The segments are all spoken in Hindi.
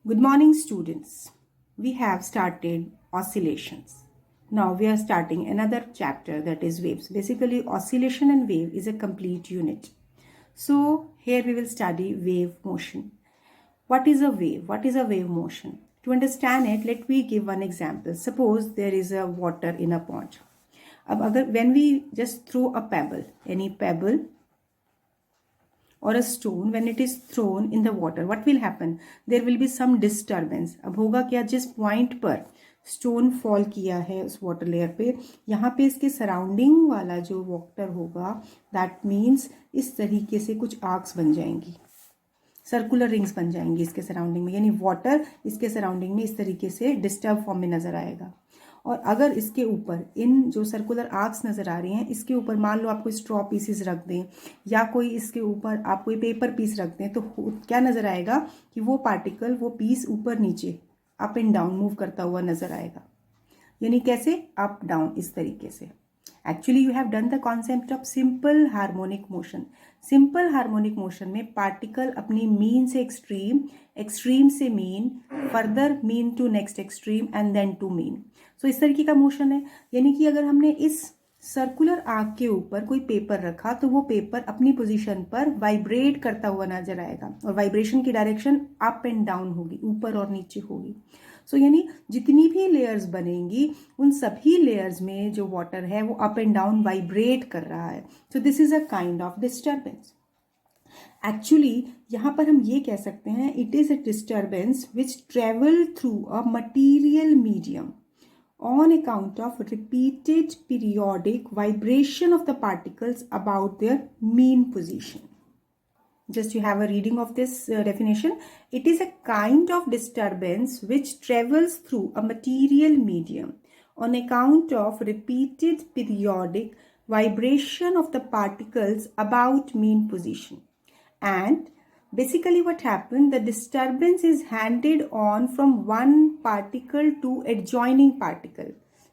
Good morning, students. We have started oscillations. Now we are starting another chapter, that is waves. Basically, oscillation and wave is a complete unit. So here we will study wave motion. What is a wave? What is a wave motion? To understand it, let me give one example. Suppose there is a water in a pond. When we just throw a pebble, any pebble or a stone, when it is thrown in the water, what will happen? There will be some disturbance. अब होगा क्या, जिस पॉइंट पर स्टोन फॉल किया है उस वाटर लेयर पे, यहाँ पे इसके सराउंडिंग वाला जो वाटर होगा, दैट मीन्स इस तरीके से कुछ आर्क्स बन जाएंगी, सर्कुलर रिंग्स बन जाएंगी इसके सराउंडिंग में, यानी वाटर इसके सराउंडिंग में इस तरीके से डिस्टर्ब फॉर्म में नजर आएगा। और अगर इसके ऊपर इन जो सर्कुलर आर्क्स नज़र आ रही हैं, इसके ऊपर मान लो आप कोई स्ट्रॉ पीसेस रख दें या कोई इसके ऊपर आप कोई पेपर पीस रख दें, तो क्या नज़र आएगा कि वो पार्टिकल, वो पीस ऊपर नीचे अप एंड डाउन मूव करता हुआ नज़र आएगा। यानी कैसे? अप डाउन, इस तरीके से। Actually you have done the concept of simple harmonic motion. Simple harmonic motion में पार्टिकल अपनी मीन से एक्सट्रीम, एक्सट्रीम से mean, further mean to next extreme and then to mean. So इस तरीके का मोशन है। यानी कि अगर हमने इस सर्कुलर आर्क के ऊपर कोई पेपर रखा तो वो पेपर अपनी पोजीशन पर वाइब्रेट करता हुआ नजर आएगा, और वाइब्रेशन की डायरेक्शन अप एंड डाउन होगी, ऊपर और नीचे होगी। सो यानी जितनी भी लेयर्स बनेंगी उन सभी लेयर्स में जो वाटर है वो अप एंड डाउन वाइब्रेट कर रहा है। So this is a kind of disturbance. Actually यहाँ पर हम ये कह सकते हैं, it is a disturbance which travel through a material medium on account of repeated periodic vibration of the particles about their mean position. Just you have a reading of this definition. It is a kind of disturbance which travels through a material medium on account of repeated periodic vibration of the particles about mean position. And basically what happened, the disturbance is handed on from one particle to adjoining particle,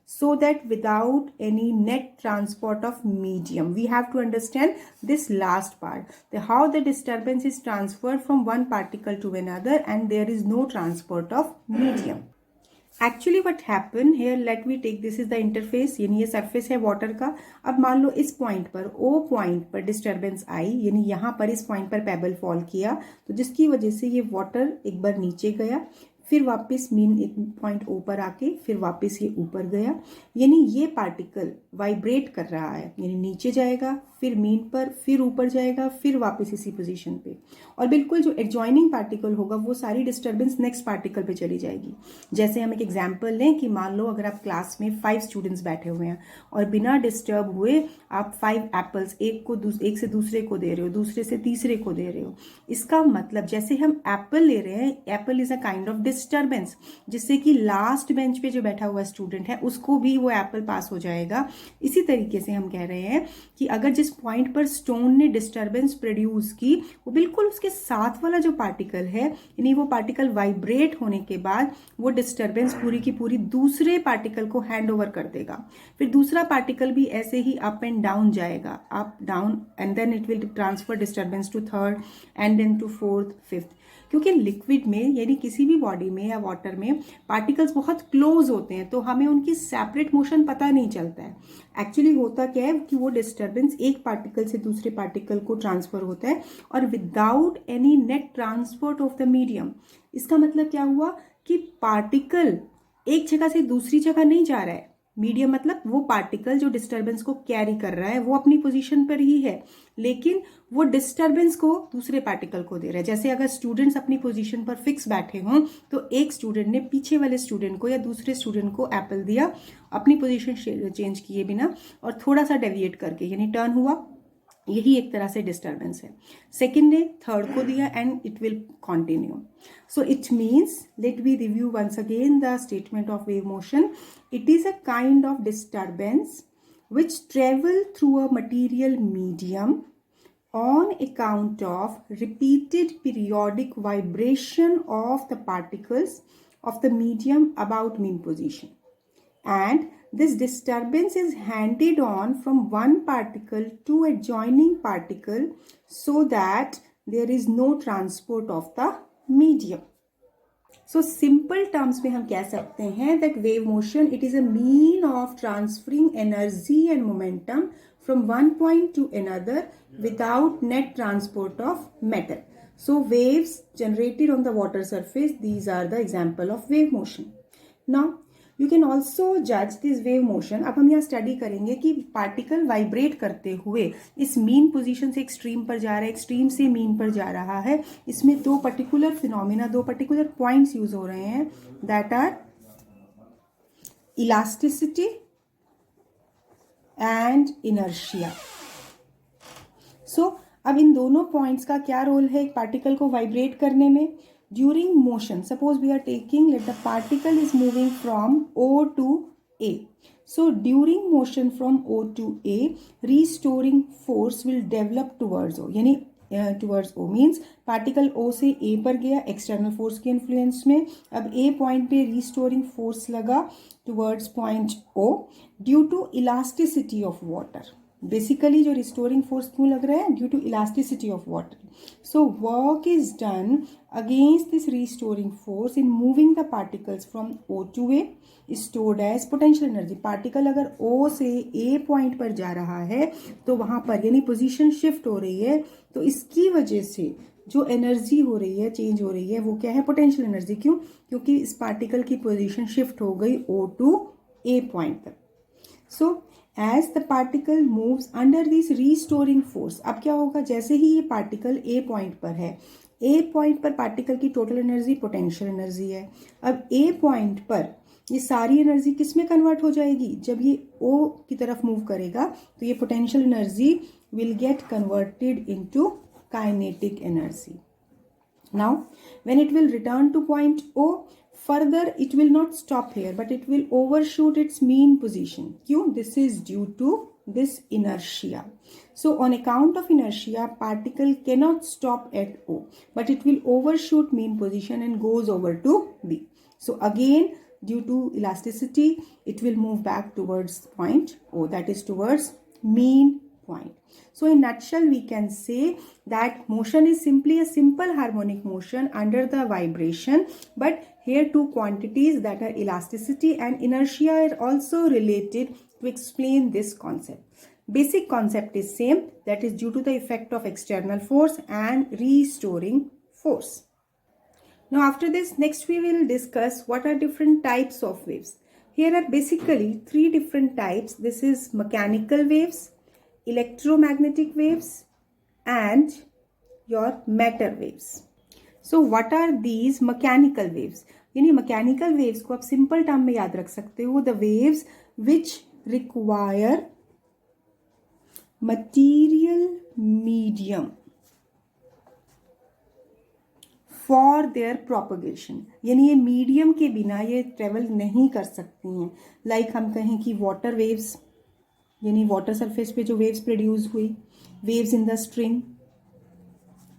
so that without any net transport of medium. We have to understand this last part, how the disturbance is transferred from one particle to another and there is no transport of medium. Actually what happen here, let me take, this is the interface, यानी ये सरफेस है वाटर का। अब मान लो इस पॉइंट पर, ओ पॉइंट पर डिस्टर्बेंस आई, यानी यहाँ पर इस पॉइंट पर पेबल फॉल किया, तो जिसकी वजह से ये वाटर एक बार नीचे गया, फिर वापस मीन एक पॉइंट ऊपर आके फिर वापस ये ऊपर गया। यानी ये पार्टिकल वाइब्रेट कर रहा है, यानी नीचे जाएगा, फिर मीन पर, फिर ऊपर जाएगा, फिर वापस इसी पोजीशन पे। और बिल्कुल जो एडजॉइनिंग पार्टिकल होगा वो सारी डिस्टर्बेंस नेक्स्ट पार्टिकल पे चली जाएगी। जैसे हम एक एग्जांपल लें कि मान लो अगर आप क्लास में 5 स्टूडेंट्स बैठे हुए हैं और बिना डिस्टर्ब हुए आप 5 एप्पल्स एक से दूसरे को दे रहे हो, दूसरे से तीसरे को दे रहे हो। इसका मतलब जैसे हम एप्पल ले रहे हैं, Apple is a kind of disturbance, जिससे कि लास्ट बेंच पे जो बैठा हुआ स्टूडेंट है उसको भी वो एप्पल पास हो जाएगा। इसी तरीके से हम कह रहे हैं कि अगर जिस पॉइंट पर स्टोन ने डिस्टर्बेंस प्रोड्यूस की, वो बिल्कुल उसके साथ वाला जो पार्टिकल है, यानी वो पार्टिकल वाइब्रेट होने के बाद वो डिस्टर्बेंस पूरी की पूरी दूसरे पार्टिकल को हैंड ओवर कर देगा। फिर दूसरा पार्टिकल भी ऐसे ही अप एंड डाउन जाएगा, up down, and then it will transfer disturbance to third and then to fourth, fifth. क्योंकि लिक्विड में, यानी किसी भी बॉडी में या वाटर में पार्टिकल्स बहुत क्लोज होते हैं, तो हमें उनकी सेपरेट मोशन पता नहीं चलता है। एक्चुअली होता क्या है कि वो डिस्टर्बेंस एक पार्टिकल से दूसरे पार्टिकल को ट्रांसफर होता है और without any net transport of the medium. इसका मतलब क्या हुआ कि पार्टिकल एक जगह से दूसरी जगह नहीं जा रहा है। मीडियम मतलब वो पार्टिकल जो डिस्टर्बेंस को कैरी कर रहा है वो अपनी पोजीशन पर ही है, लेकिन वो डिस्टर्बेंस को दूसरे पार्टिकल को दे रहा है। जैसे अगर स्टूडेंट्स अपनी पोजीशन पर फिक्स बैठे हों तो एक स्टूडेंट ने पीछे वाले स्टूडेंट को या दूसरे स्टूडेंट को एप्पल दिया अपनी पोजीशन चेंज किए बिना और थोड़ा सा डेविएट करके, यानी टर्न हुआ। यही एक तरह से डिस्टर्बेंस है। सेकेंड ने थर्ड को दिया and it will continue. So it means, let we review once again the statement of wave motion. It is a kind of disturbance which travel through a material medium on account of repeated periodic vibration of the particles of the medium about mean position. And this disturbance is handed on from one particle to adjoining particle so that there is no transport of the medium. So simple terms में हम कह सकते हैं that wave motion it is a mean of transferring energy and momentum from one point two another without net transport of matter. So waves generated on the water surface, these are the example of wave motion. Now you can also judge this wave motion. अब हम यहाँ स्टडी करेंगे कि पार्टिकल वाइब्रेट करते हुए इस मीन पोजीशन से एक्सट्रीम पर जा रहा है, एक्सट्रीम से मीन पर जा रहा है. इसमें दो पर्टिकुलर फिनोमिना, दो पर्टिकुलर पॉइंट्स यूज हो रहे हैं, that are elasticity and inertia. So अब इन दोनों पॉइंट्स का क्या रोल है एक पार्टिकल को वाइब्रेट करने में. During motion, suppose we are taking let the particle is moving from O to A. So during motion from O to A, restoring force will develop towards O. यानी towards O means particle O से A पर गया एक्सटर्नल फोर्स के इन्फ्लुएंस में. अब A पॉइंट पे रीस्टोरिंग फोर्स लगा towards point O due to elasticity of water. Basically जो रिस्टोरिंग फोर्स क्यों लग रहा है? Due to elasticity of water. So work is done against this restoring force in moving the particles from O to A stored as potential energy. Particle अगर O से A पॉइंट पर जा रहा है तो वहां पर यानी पोजीशन शिफ्ट हो रही है, तो इसकी वजह से जो एनर्जी हो रही है, चेंज हो रही है, वो क्या है? Potential energy. क्यों? क्योंकि इस पार्टिकल की पोजीशन शिफ्ट हो गई O टू A पॉइंट तक. So as the particle moves under this restoring force, अब क्या होगा? जैसे ही ये पार्टिकल A पॉइंट पर है, A पॉइंट पर पार्टिकल की टोटल एनर्जी पोटेंशियल एनर्जी है. अब A पॉइंट पर ये सारी एनर्जी किस में कन्वर्ट हो जाएगी? जब ये O की तरफ मूव करेगा तो ये potential energy will get converted into kinetic energy. Now when it will return to point O, further it will not stop here but it will overshoot its mean position. Kyun? This is due to this inertia. So on account of inertia, particle cannot stop at O but it will overshoot mean position and goes over to B. So again due to elasticity it will move back towards point O, that is towards mean point. So in nutshell we can say that motion is simply a simple harmonic motion under the vibration, but here two quantities that are elasticity and inertia are also related to explain this concept. Basic concept is same, that is due to the effect of external force and restoring force. Now after this, next we will discuss what are different types of waves. Here are basically three different types. This is mechanical waves, electromagnetic waves and your matter waves. So what are these mechanical waves? यानी mechanical waves को आप simple term में याद रख सकते हो, the waves which require material medium for their propagation. यानी ये मीडियम के बिना ये ट्रेवल नहीं कर सकती हैं. लाइक हम कहें कि वाटर वेव्स, यानी वाटर सरफेस पे जो वेव्स प्रोड्यूस हुई, waves in the string,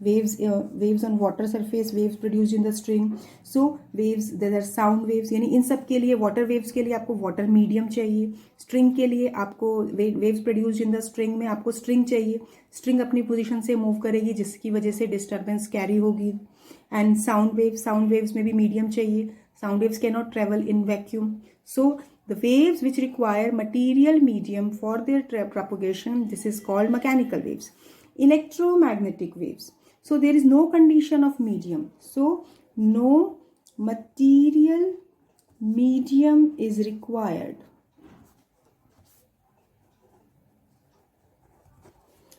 waves on water surface, waves produced in the string. So waves, there are sound waves. यानी इन सब के लिए, water waves के लिए आपको water medium चाहिए, string के लिए आपको waves produced in the string में आपको string चाहिए. string अपनी position से move करेगी जिसकी वजह से disturbance carry होगी. and sound waves में भी medium चाहिए. sound waves cannot travel in vacuum. So the waves which require material medium for their propagation, this is called mechanical waves. Electromagnetic waves. So there is no condition of medium. So no material medium is required.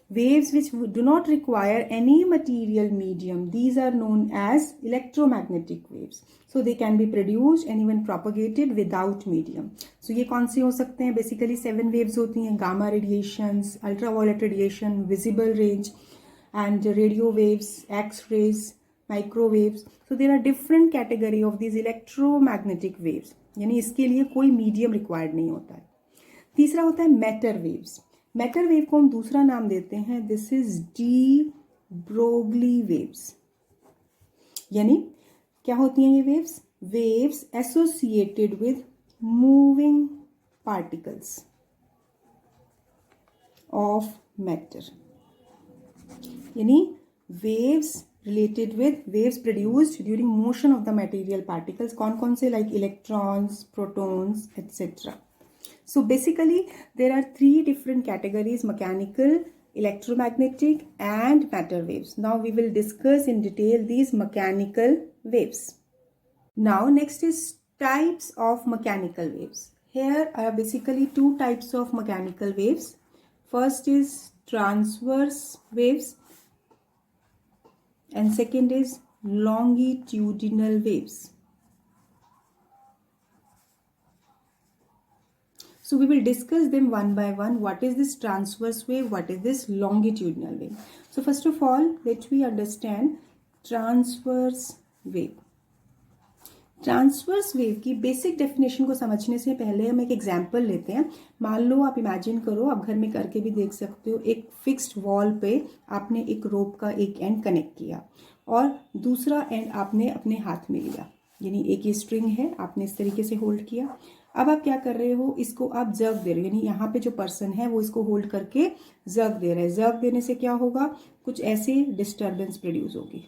Waves which do not require any material medium, these are known as electromagnetic waves. So they can be produced and even propagated without medium. So ये कौन से हो सकते हैं? Basically 7 waves होती हैं: gamma radiations, ultraviolet radiation, visible range, and radio waves, X-rays, microwaves. So there are different category of these electromagnetic waves. यानी इसके लिए कोई medium required नहीं होता है. तीसरा होता है matter waves. मैटर वेव को हम दूसरा नाम देते हैं, this is de Broglie waves. यानी क्या होती हैं ये waves? Waves associated with moving particles of matter. यानी waves related with waves produced during motion of the material particles. कौन से, like electrons, protons, etc. So basically there are three different categories: mechanical, electromagnetic and matter waves. Now we will discuss in detail these mechanical waves. Now next is types of mechanical waves. Here are basically two types of mechanical waves. First is transverse waves and second is longitudinal waves. So we will discuss them one by one. What is this transverse wave? What is this longitudinal wave? So first of all, let me understand transverse wave. Transverse wave की बेसिक डेफिनेशन को समझने से पहले हम एक एग्जांपल लेते हैं. मान लो, आप इमेजिन करो, आप घर में करके भी देख सकते हो, एक फिक्स्ड वॉल पे आपने एक रोप का एक एंड कनेक्ट किया और दूसरा एंड आपने अपने हाथ में लिया, यानी एक ये स्ट्रिंग है, आपने इस तरीके से होल्ड किया. अब आप क्या कर रहे हो, इसको आप जर्क दे रहे हो, यानी यहाँ पे जो पर्सन है वो इसको होल्ड करके जर्क दे रहा है. जर्क देने से क्या होगा, कुछ ऐसे डिस्टर्बेंस प्रोड्यूस होगी,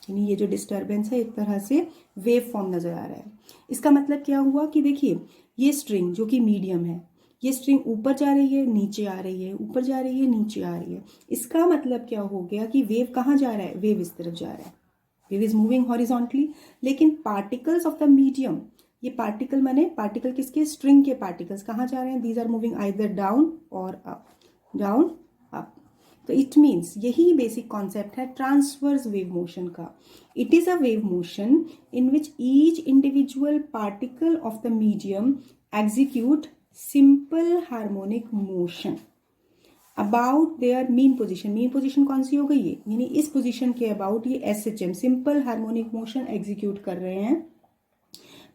यानी ये जो डिस्टर्बेंस है एक तरह से वेव फॉर्म नजर आ रहा है. इसका मतलब क्या हुआ कि देखिए, ये स्ट्रिंग जो कि मीडियम है, ये स्ट्रिंग ऊपर जा रही है, नीचे आ रही है, ऊपर जा रही है, नीचे आ रही है. इसका मतलब क्या हो गया कि वेव कहाँ जा रहा है, वेव इस तरफ जा रहा है, वेव इज मूविंग हॉरिजॉन्टली. लेकिन पार्टिकल्स ऑफ द मीडियम, ये पार्टिकल माने पार्टिकल किसके, स्ट्रिंग के पार्टिकल्स कहाँ जा रहे हैं, these are moving either down और अप, डाउन अप. तो इट मीन्स यही बेसिक कॉन्सेप्ट है ट्रांसवर्स वेव मोशन का. It is a wave motion in which each individual particle of the medium execute simple harmonic motion about their mean position. Mean position कौन सी हो गई है, यानी इस पोजिशन के अबाउट ये SHM simple harmonic motion execute कर रहे हैं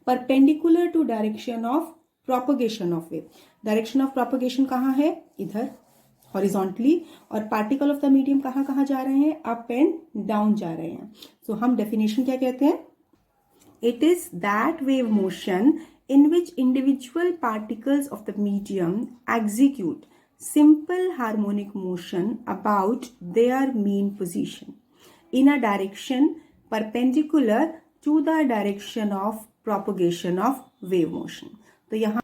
perpendicular to direction of propagation of wave. Direction of propagation कहाँ है, इधर हॉरिजॉन्टली, और पार्टिकल ऑफ द मीडियम कहाँ कहाँ जा रहे हैं, अप एंड डाउन जा रहे हैं. सो हम डेफिनेशन क्या कहते हैं, it is that wave motion in which individual particles of the medium execute simple harmonic motion about their mean position in a direction perpendicular to the direction of propagation of wave motion. तो यहाँ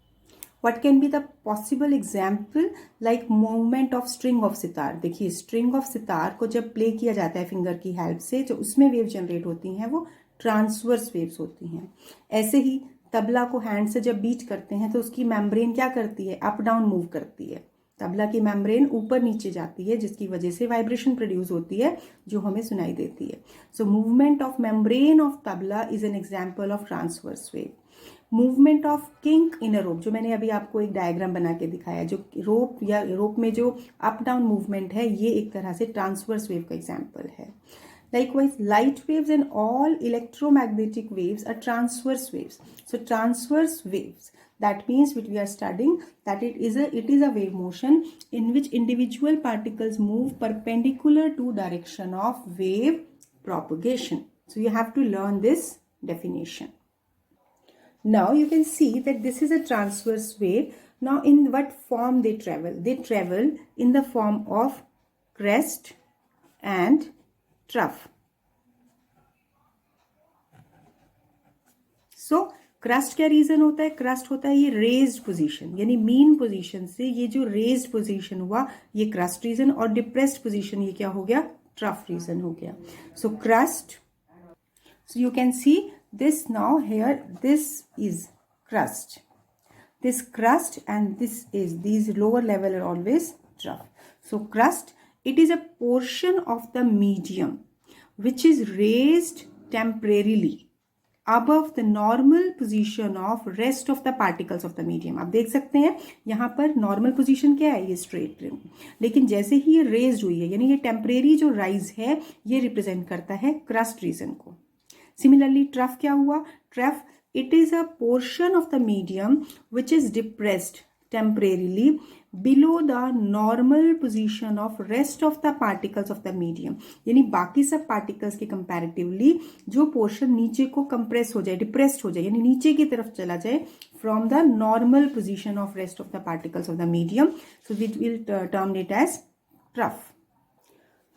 what can be the possible example, like movement of string of sitar. देखिए, string of sitar को जब प्ले किया जाता है फिंगर की हेल्प से, जो उसमें वेव जनरेट होती हैं वो ट्रांसवर्स वेव्स होती हैं. ऐसे ही तबला को हैंड से जब बीट करते हैं तो उसकी मेम्ब्रेन क्या करती है, अप डाउन मूव करती है. तबला की मेम्ब्रेन ऊपर नीचे जाती है, जिसकी वजह से वाइब्रेशन प्रोड्यूस होती है जो हमें सुनाई देती है. So movement of membrane of tabla is an example of transverse wave. Movement of kink in a rope, जो मैंने अभी आपको एक डायग्राम बना के दिखाया, जो रोप या रोप में जो अप डाउन मूवमेंट है, ये एक तरह से ट्रांसवर्स वेव का एग्जाम्पल है. Likewise, light waves and all electromagnetic waves are transverse waves. So transverse waves, that means what we are studying, that it is a wave motion in which individual particles move perpendicular to direction of wave propagation. So you have to learn this definition. Now you can see that this is a transverse wave. Now in what form they travel? They travel in the form of crest and trough. So crest क्या रीजन होता है, क्रस्ट होता है ये रेज्ड पोजीशन, यानी मीन पोजीशन से ये जो रेज्ड पोजीशन हुआ ये क्रस्ट रीजन, और डिप्रेस्ड पोजीशन ये क्या हो गया, ट्रफ रीजन हो गया. So crest, so you can see this now here, this is crust, this crust, and this is, these lower level are always trough. So crust, it is a portion of the medium which is raised temporarily above the normal position of rest of the particles of the medium. आप देख सकते हैं यहाँ पर नॉर्मल पोजीशन क्या है, ये स्ट्रेट रिंग, लेकिन जैसे ही ये रेज्ड हुई है, यानी ये टेम्परेरी जो राइज है, ये रिप्रेजेंट करता है क्रस्ट रीजन को. Similarly, trough क्या हुआ, trough, it is a portion of the medium which is depressed temporarily below the normal position of rest of the particles of the medium. यानी बाकी सब particles के comparatively जो portion नीचे को compress हो जाए, depressed हो जाए, यानी नीचे की तरफ चला जाए from the normal position of rest of the particles of the medium. So we will term it as trough.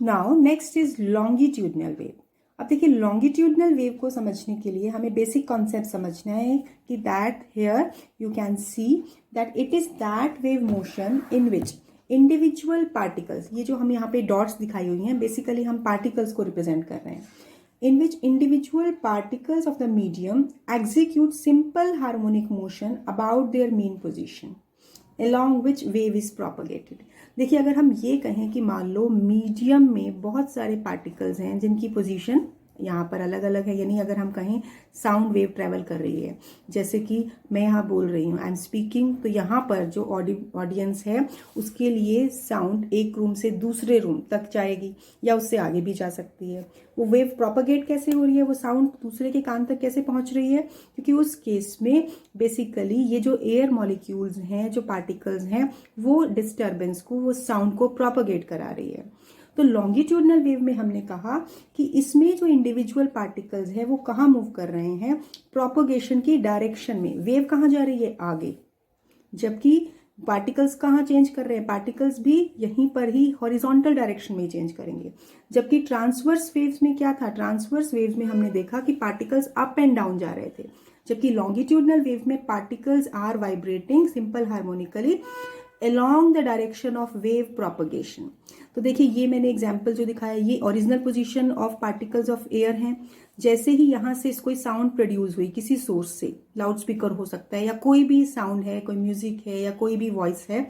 Now next is longitudinal wave. अब देखिए लॉन्गिट्यूडनल वेव को समझने के लिए हमें बेसिक कॉन्सेप्ट समझना है कि that here you can see that it is that wave motion in which individual particles, ये जो हम यहाँ पे डॉट्स दिखाई हुई हैं बेसिकली हम पार्टिकल्स को रिप्रेजेंट कर रहे हैं, in which individual particles of the medium execute simple harmonic motion about their mean position along which wave is propagated। देखिए अगर हम ये कहें कि मान लो मीडियम में बहुत सारे पार्टिकल्स हैं जिनकी पोजीशन यहाँ पर अलग अलग है, यानी अगर हम कहें साउंड वेव ट्रेवल कर रही है, जैसे कि मैं यहाँ बोल रही हूँ आई एम स्पीकिंग, तो यहाँ पर जो ऑडियंस है उसके लिए साउंड एक रूम से दूसरे रूम तक जाएगी या उससे आगे भी जा सकती है। वो वेव प्रोपगेट कैसे हो रही है, वो साउंड दूसरे के कान तक कैसे पहुँच रही है, क्योंकि उस केस में बेसिकली ये जो एयर मॉलिक्यूल्स हैं, जो पार्टिकल्स हैं, वो डिस्टर्बेंस को, वो साउंड को प्रोपगेट करा रही है। तो लॉन्गिट्यूडनल वेव में हमने कहा कि इसमें जो इंडिविजुअल पार्टिकल्स है वो कहाँ मूव कर रहे हैं, प्रोपगेशन की डायरेक्शन में। वेव कहाँ जा रही है, आगे, जबकि पार्टिकल्स कहाँ चेंज कर रहे हैं, पार्टिकल्स भी यहीं पर ही हॉरिजॉन्टल डायरेक्शन में चेंज करेंगे। जबकि ट्रांसवर्स वेव्स में क्या था, ट्रांसवर्स वेव्स में हमने देखा कि पार्टिकल्स अप एंड डाउन जा रहे थे, जबकि लॉन्गिट्यूडनल वेव में particles are vibrating simple harmonically along the direction of wave propagation। तो देखिए ये मैंने एग्जाम्पल जो दिखाया ये original position of particles of air हैं। जैसे ही यहाँ से कोई साउंड प्रोड्यूस हुई किसी सोर्स से, लाउड स्पीकर हो सकता है या कोई भी साउंड है, कोई म्यूजिक है या कोई भी वॉइस है,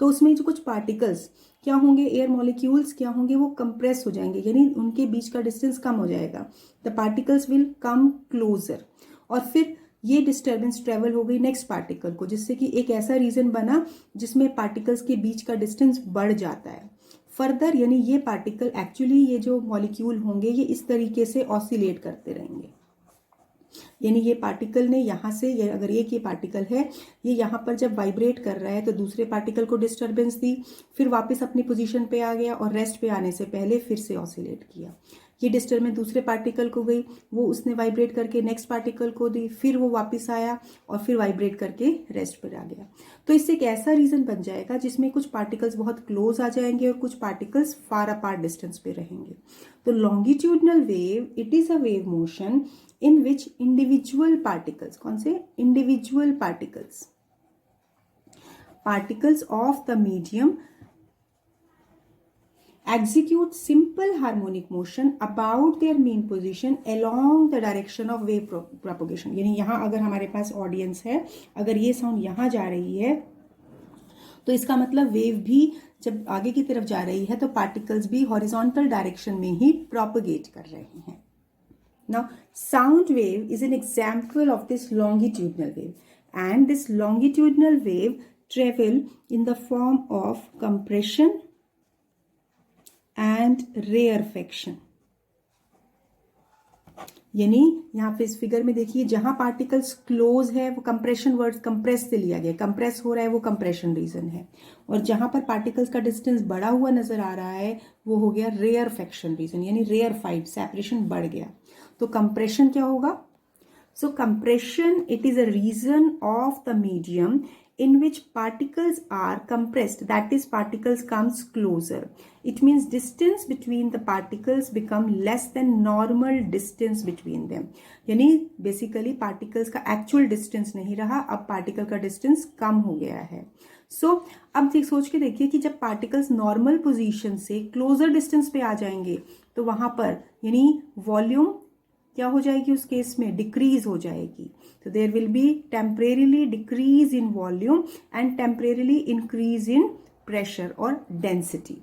तो उसमें जो कुछ पार्टिकल्स क्या होंगे, एयर मॉलिक्यूल्स क्या होंगे, वो कंप्रेस हो जाएंगे, यानी उनके बीच का डिस्टेंस कम हो जाएगा। The particles will come closer, और फिर ये डिस्टर्बेंस ट्रेवल हो गई नेक्स्ट पार्टिकल को, जिससे कि एक ऐसा रीजन बना जिसमें पार्टिकल्स के बीच का डिस्टेंस बढ़ जाता है फर्दर, यानी ये पार्टिकल एक्चुअली ये जो मॉलिक्यूल होंगे ये इस तरीके से ऑसिलेट करते रहेंगे, यानी ये पार्टिकल ने यहाँ से, ये अगर ये पार्टिकल है ये यहाँ पर जब वाइब्रेट कर रहा है तो दूसरे पार्टिकल को डिस्टर्बेंस दी, फिर वापस अपनी पोजीशन पे आ गया और रेस्ट पे आने से पहले फिर से ऑसिलेट किया। ये डिस्टर्बेंस दूसरे पार्टिकल को गई, वो उसने वाइब्रेट करके नेक्स्ट पार्टिकल को दी, फिर वो वापस आया और फिर वाइब्रेट करके रेस्ट पर आ गया। तो इससे एक ऐसा रीजन बन जाएगा जिसमें कुछ पार्टिकल्स बहुत क्लोज आ जाएंगे और कुछ पार्टिकल्स फार अपार्ट डिस्टेंस पे रहेंगे। तो longitudinal wave it is a wave motion in which individual particles, कौन से, individual particles of the medium execute simple harmonic motion about their mean position along the direction of wave propagation। यानी यहाँ अगर हमारे पास ऑडियंस है, अगर ये साउंड यहाँ जा रही है तो इसका मतलब वेव भी जब आगे की तरफ जा रही है तो पार्टिकल्स भी हॉरिजॉन्टल डायरेक्शन में ही प्रोपगेट कर रहे हैं। Now sound wave is an example of this longitudinal wave, and this longitudinal wave travel in the form of compression and rarefaction. यानी यहाँ पे इस फिगर में देखिए जहां पार्टिकल्स क्लोज है वो कंप्रेशन, वर्ड कंप्रेस से लिया गया, कंप्रेस हो रहा है वो कंप्रेशन रीजन है, और जहां पर पार्टिकल्स का डिस्टेंस बढ़ा हुआ नजर आ रहा है वो हो गया रेयरफेक्शन रीजन, यानी रेयरफाइड, सेपरेशन बढ़ गया। तो कंप्रेशन क्या होगा, so compression it is a region of the medium in which particles are compressed, that is particles comes closer, it means distance between the particles become less than normal distance between them। यानी बेसिकली पार्टिकल्स का एक्चुअल डिस्टेंस नहीं रहा, अब पार्टिकल का डिस्टेंस कम हो गया है। अब सोच के देखिए कि जब पार्टिकल्स नॉर्मल पोजीशन से क्लोजर डिस्टेंस पे आ जाएंगे तो वहां पर यानी वॉल्यूम क्या हो जाएगी, उस केस में डिक्रीज हो जाएगी। तो there will be temporarily decrease in volume and temporarily increase in pressure और डेंसिटी।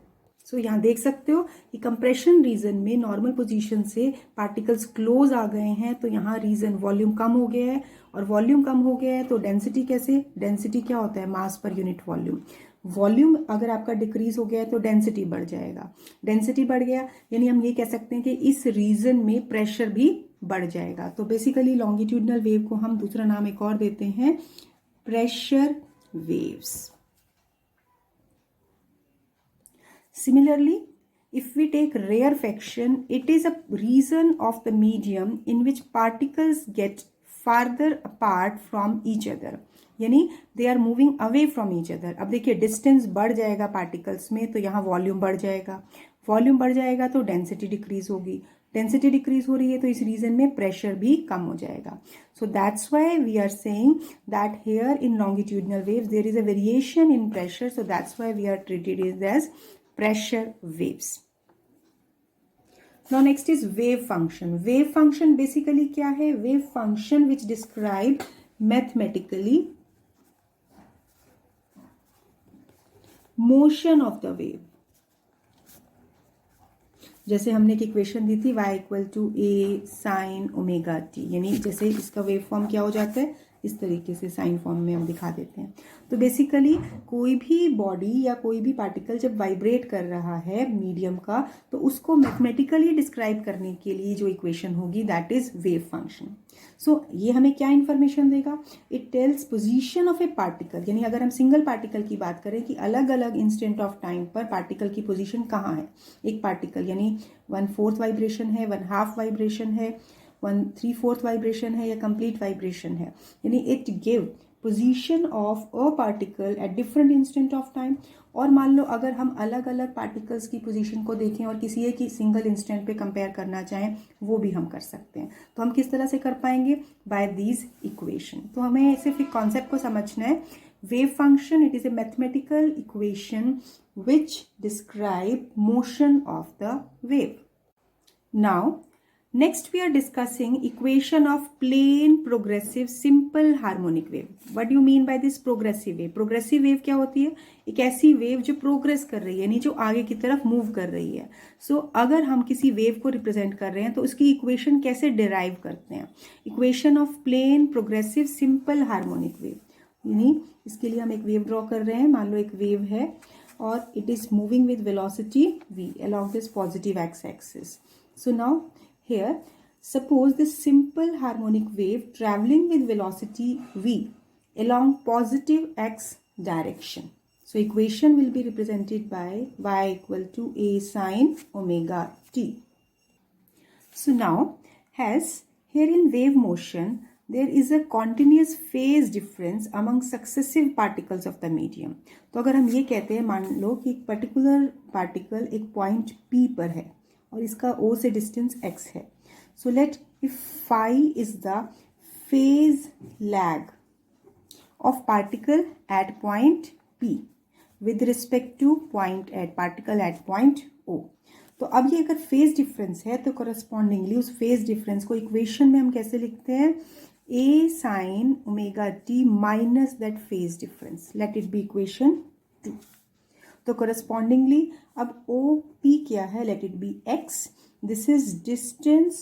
सो यहाँ देख सकते हो कि कंप्रेशन रीजन में नॉर्मल पोजीशन से पार्टिकल्स क्लोज आ गए हैं, तो यहाँ रीजन वॉल्यूम कम हो गया है, और वॉल्यूम कम हो गया है तो डेंसिटी कैसे, डेंसिटी क्या होता है, मास पर यूनिट वॉल्यूम। वॉल्यूम अगर आपका डिक्रीज हो गया है तो डेंसिटी बढ़ जाएगा, डेंसिटी बढ़ गया यानी हम ये कह सकते हैं कि इस रीजन में प्रेशर भी बढ़ जाएगा। तो बेसिकली लॉन्गिट्यूडनल वेव को हम दूसरा नाम एक और देते हैं pressure waves. Similarly, if we take rarefaction, it is a region of the medium in which particles get farther apart from each other, यानी they are moving away from each other. अब देखिए डिस्टेंस बढ़ जाएगा पार्टिकल्स में तो यहाँ वॉल्यूम बढ़ जाएगा, वॉल्यूम बढ़ जाएगा तो डेंसिटी डिक्रीज होगी, डेंसिटी डिक्रीज हो रही है तो इस रीजन में प्रेशर भी कम हो जाएगा. So that's why we are saying that here in longitudinal waves there is a variation in pressure, so that's why we are treated it as pressure waves. Now next is wave function. Wave function basically क्या है? Wave function which describe mathematically motion of the wave. जैसे हमने एक इक्वेशन दी थी y equal to a sine omega t, यानी जैसे इसका वेव फॉर्म क्या हो जाता है, इस तरीके से साइन फॉर्म में हम दिखा देते हैं. तो बेसिकली कोई भी बॉडी या कोई भी पार्टिकल जब वाइब्रेट कर रहा है मीडियम का, तो उसको मैथमेटिकली डिस्क्राइब करने के लिए जो इक्वेशन होगी दैट इज वेव फंक्शन. सो ये हमें क्या इंफॉर्मेशन देगा? It tells position of A particle, यानी अगर हम सिंगल पार्टिकल की बात करें कि अलग अलग इंस्टेंट ऑफ टाइम पर पार्टिकल की पोजीशन कहाँ है. एक पार्टिकल यानी 1/4 वाइब्रेशन है, 1/2 वाइब्रेशन है, 1/3/4 वाइब्रेशन है या कंप्लीट वाइब्रेशन है, यानी it give position of a particle at different instant of time. और मान लो अगर हम अलग अलग पार्टिकल्स की पोजीशन को देखें और किसी एक ही सिंगल इंस्टेंट पे कंपेयर करना चाहें, वो भी हम कर सकते हैं. तो हम किस तरह से कर पाएंगे? By these equation. तो हमें सिर्फ एक कॉन्सेप्ट को समझना है. Wave function, it is a mathematical equation which describe motion of the wave. Now, next we are discussing equation of plane progressive simple harmonic wave. What do you mean by this progressive wave? Progressive wave क्या होती है? एक ऐसी वेव जो प्रोग्रेस कर रही है, यानी जो आगे की तरफ मूव कर रही है. सो अगर हम किसी वेव को रिप्रेजेंट कर रहे हैं तो उसकी इक्वेशन कैसे डिराइव करते हैं? Equation of plane progressive simple harmonic wave, यानी इसके लिए हम एक वेव ड्रॉ कर रहे हैं. मान लो एक वेव है और it is moving with velocity v along this positive x-axis. So now here, suppose this simple harmonic wave traveling with velocity v along positive x direction. So equation will be represented by y equal to a sine omega t. So now, as here in wave motion, there is a continuous phase difference among successive particles of the medium. तो अगर हम ये कहते हैं, मान लो कि एक पर्टिकुलर पार्टिकल एक पॉइंट P पर है और इसका O से डिस्टेंस x है. So let if phi is the phase lag of particle at point P with respect to point at particle at point O. तो अब ये अगर फेज डिफरेंस है तो करस्पॉन्डिंगली उस फेज डिफरेंस को इक्वेशन में हम कैसे लिखते हैं? a sin omega t minus that phase difference. Let it be equation 2. तो correspondingly अब OP क्या है? Let it be x. This is distance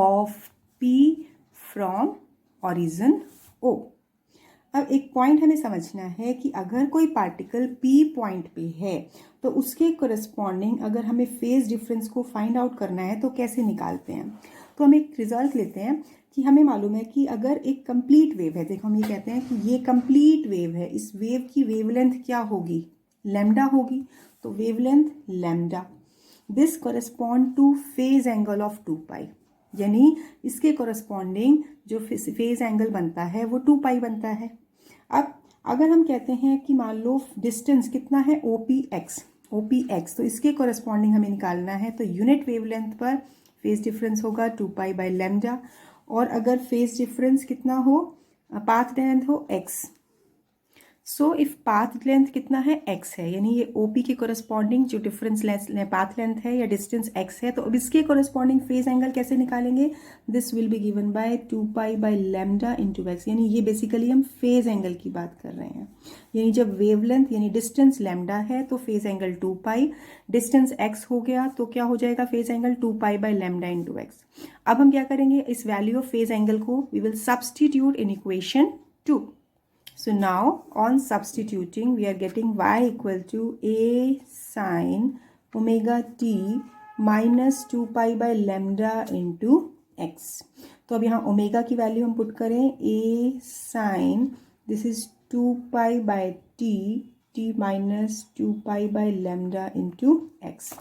of P from origin O. अब एक पॉइंट हमें समझना है कि अगर कोई पार्टिकल P पॉइंट पे है तो उसके करस्पॉन्डिंग अगर हमें फेज डिफरेंस को फाइंड आउट करना है तो कैसे निकालते हैं? तो हम एक रिजल्ट लेते हैं कि हमें मालूम है कि अगर एक कंप्लीट वेव है, देखो हम ये कहते हैं कि ये कंप्लीट वेव है, इस वेव की वेवलेंथ क्या होगी? लैम्डा होगी. तो wavelength lambda, this correspond two phase angle of 2 पाई, यानी इसके कॉरेस्पॉन्डिंग जो फेज एंगल बनता है वो 2 पाई बनता है. अब अगर हम कहते हैं कि मान लो डिस्टेंस कितना है? OPX, तो इसके कॉरेस्पॉन्डिंग हमें निकालना है. तो यूनिट वेवलेंथ पर फेज डिफरेंस होगा 2 पाई बाय लैम्डा. और अगर फेज डिफरेंस कितना हो, पाथ लेंथ हो x, so if path length कितना है? x है, यानी ये OP के कोरस्पॉन्डिंग जो डिफरेंस पाथ लेंथ है या डिस्टेंस x है, तो अब इसके कोरस्पॉन्डिंग फेज एंगल कैसे निकालेंगे? This will be given by 2 pi by lambda into x, यानी ये बेसिकली हम फेज एंगल की बात कर रहे हैं. यानी जब वेवलेंथ यानी डिस्टेंस लैम्डा है तो phase angle 2 pi, distance x हो गया तो क्या हो जाएगा? Phase angle 2 pi by lambda into x. अब हम क्या करेंगे? इस वैल्यू ऑफ फेज एंगल को we will substitute in equation 2. So now on substituting we are getting y equal to a sin omega t minus 2 pi by lambda into x. तो अब यहाँ ओमेगा की वैल्यू हम पुट करें a sin, this is 2 pi by t minus 2 pi by lambda into x.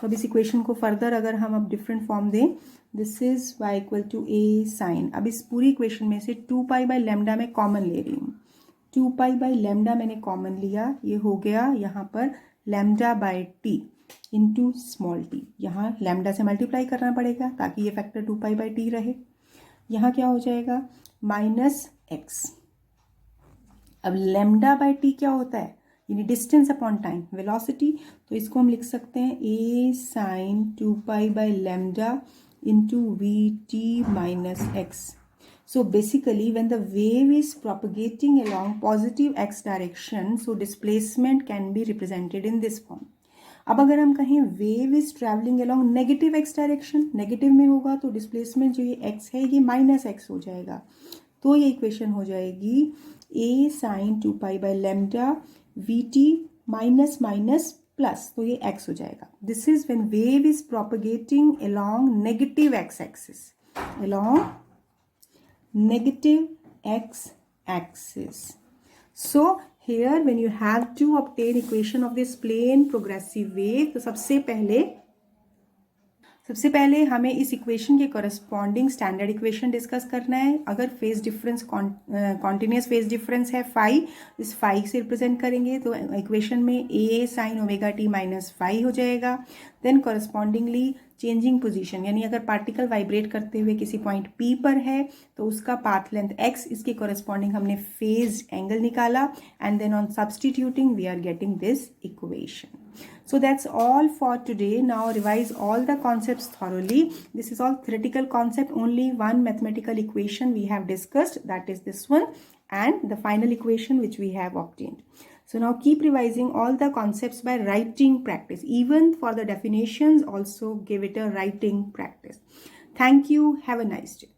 तो अब इस इक्वेशन को फर्दर अगर हम अब डिफरेंट फॉर्म दें, this is y equal to a sin. अब इस पूरी इक्वेशन में से 2 pi by lambda मैं कॉमन ले रही हूँ. 2 पाई बाई लैम्डा मैंने कॉमन लिया, ये हो गया यहाँ पर lambda by T. Into small T, यहाँ लैम्डा से मल्टीप्लाई करना पड़ेगा ताकि ये फैक्टर 2π/t रहे। यहाँ क्या हो जाएगा -x। अब λ/t क्या होता है, यानी डिस्टेंस अपॉन टाइम, वेलोसिटी, तो इसको हम लिख सकते हैं a sin 2π/λ into vt minus x. So basically when the wave is propagating along positive x direction, so displacement can be represented in this form. अब अगर हम कहें wave is travelling along negative x direction, negative में होगा तो डिस्प्लेसमेंट जो ये एक्स है ये -x हो जाएगा, तो ये इक्वेशन हो जाएगी a sin 2π/λ vt minus minus plus, तो ये x हो जाएगा। This is when wave is propagating along negative x axis, along negative x axis. So here when you have to obtain equation of this plane progressive wave, तो सबसे पहले हमें इस इक्वेशन के करस्पॉन्डिंग स्टैंडर्ड इक्वेशन डिस्कस करना है। अगर phase difference continuous phase difference है फाई, इस फाई से रिप्रेजेंट करेंगे तो इक्वेशन में a sin ω t minus phi हो जाएगा। देन करस्पॉन्डिंगली चेंजिंग पोजीशन, यानी अगर पार्टिकल वाइब्रेट करते हुए किसी पॉइंट P पर है तो उसका पाथ लेंथ x, इसके करस्पॉन्डिंग हमने फेज एंगल निकाला, and then on substituting we are getting this equation. So that's all for today. Now revise all the concepts thoroughly. This is all theoretical concept. Only one mathematical equation we have discussed, that is this one, and the final equation which we have obtained. So now keep revising all the concepts by writing practice. Even for the definitions, also give it a writing practice. Thank you. Have a nice day.